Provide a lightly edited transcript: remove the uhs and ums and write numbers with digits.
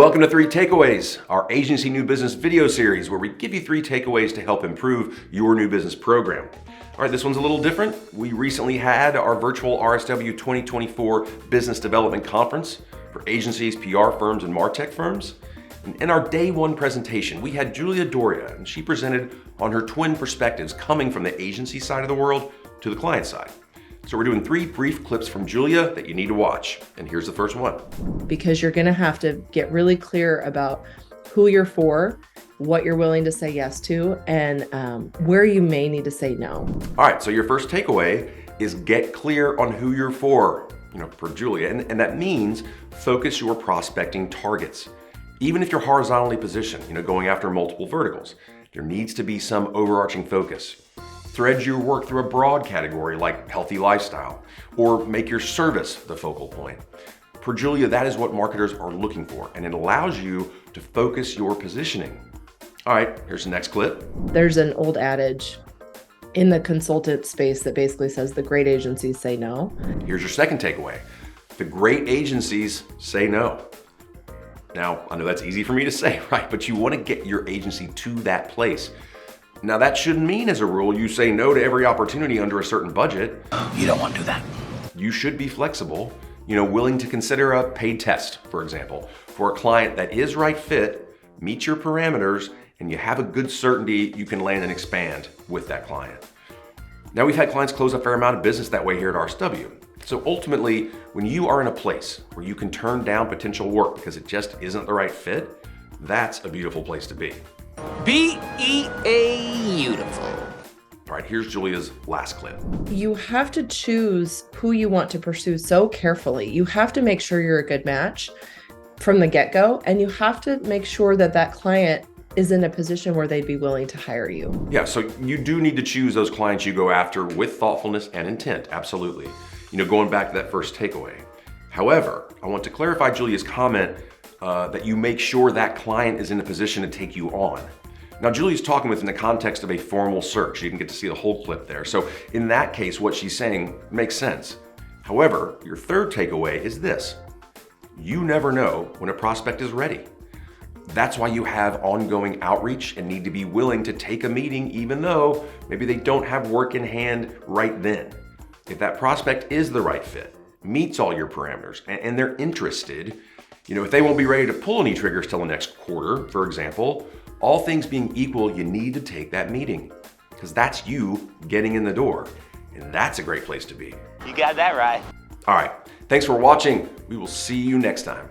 Welcome to 3 Takeaways, our agency new business video series where we give you 3 takeaways to help improve your new business program. All right, this one's a little different. We recently had our virtual RSW 2024 Business Development Conference for agencies, PR firms, and MarTech firms. In our day one presentation, we had Julia Doria, and she presented on her twin perspectives coming from the agency side of the world to the client side. So we're doing 3 brief clips from Julia that you need to watch. And here's the first one. Because you're going to have to get really clear about who you're for, what you're willing to say yes to, and where you may need to say no. All right, so your first takeaway is get clear on who you're for Julia. And that means focus your prospecting targets. Even if you're horizontally positioned, going after multiple verticals, there needs to be some overarching focus. Thread your work through a broad category like healthy lifestyle, or make your service the focal point. For Julia, that is what marketers are looking for, and it allows you to focus your positioning. All right, here's the next clip. There's an old adage in the consultant space that basically says the great agencies say no. Here's your second takeaway. The great agencies say no. Now, I know that's easy for me to say, right? But you want to get your agency to that place. Now, that shouldn't mean, as a rule, you say no to every opportunity under a certain budget. You don't want to do that. You should be flexible, willing to consider a paid test, for example, for a client that is right fit, meets your parameters, and you have a good certainty you can land and expand with that client. Now, we've had clients close a fair amount of business that way here at RSW. So ultimately, when you are in a place where you can turn down potential work because it just isn't the right fit, that's a beautiful place to be. Beautiful. All right, here's Julia's last clip. You have to choose who you want to pursue so carefully. You have to make sure you're a good match from the get-go, and you have to make sure that that client is in a position where they'd be willing to hire you. Yeah, so you do need to choose those clients you go after with thoughtfulness and intent, absolutely. Going back to that first takeaway. However, I want to clarify Julia's comment that you make sure that client is in a position to take you on. Now, Julia's talking within the context of a formal search. You can get to see the whole clip there. So in that case, what she's saying makes sense. However, your third takeaway is this. You never know when a prospect is ready. That's why you have ongoing outreach and need to be willing to take a meeting even though maybe they don't have work in hand right then. If that prospect is the right fit, meets all your parameters, and they're interested, if they won't be ready to pull any triggers till the next quarter, for example, all things being equal, you need to take that meeting because that's you getting in the door, and that's a great place to be. You got that right. All right, thanks for watching. We will see you next time.